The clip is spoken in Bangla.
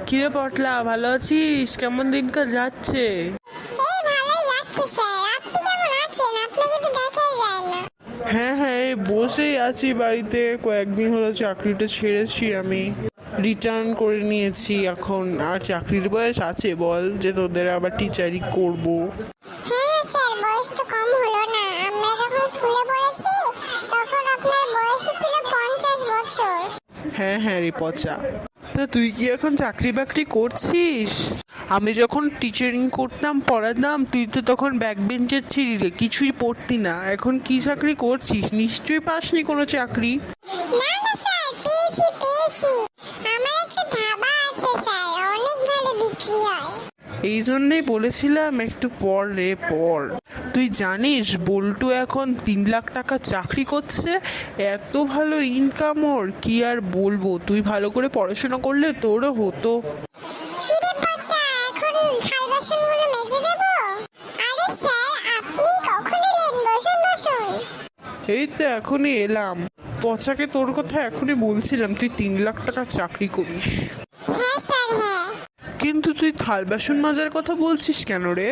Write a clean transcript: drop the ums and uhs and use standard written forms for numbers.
কিরে পটলা, ভালো আছিস? কেমন দিনকাল যাচ্ছে? এই ভালোই যাচ্ছে স্যার। আপনি কেমন আছেন? আপনাকে তো দেখাই যায় না। হ্যাঁ হ্যাঁ, এই বসেই আছি বাড়িতে। কয়েকদিন হলো চাকরিটা ছেড়েছি, আমি রিটার্ন করে নিয়েছি। এখন আর চাকরির বয়স আছে বল যে তোদের আবার টিচারি করব? হ্যাঁ স্যার, বয়স তো কম হলো না। আমরা যখন স্কুলে পড়েছি তখন আপনার বয়স ছিল 50 বছর। হ্যাঁ হ্যাঁ রে পচা। তা তুই কি এখন চাকরি বাকরি করছিস? আমি যখন টিচারিং করতাম, পড়াতাম, তুই তো তখন ব্যাক বেঞ্চের ছিলি রে, কিছুই পড়তি না। এখন কি চাকরি করছিস? নিশ্চয়ই পাসনি কোনো চাকরি। না না স্যার, পেয়েছি। আমার একটা ধাবা আছে স্যার, অনেক ভালো বিক্রি হয়। এই জন্যই বলেছিলাম একটু পড় রে পড়। তুই জানিস বল্টু এখন 3 লাখ টাকা চাকরি করছে, এত ভালো ইনকাম ওর, কি আর বলবো। তুই ভালো করে পড়াশোনা করলে তোরও হতো। কি রে বাচ্চা, এখন থাল বাসনগুলো মেজে দেবো? আরে স্যার, আপনি কখন এলেন? বসুন। এই তো এখনই এলাম। পচাকে তোর কথা এখনই বলছিলাম, তুই 3 লাখ টাকা চাকরি করিস, হ্যাঁ স্যার, হ্যাঁ। কিন্তু তুই থাল বাসন মাজার কথা বলছিস কেন রে?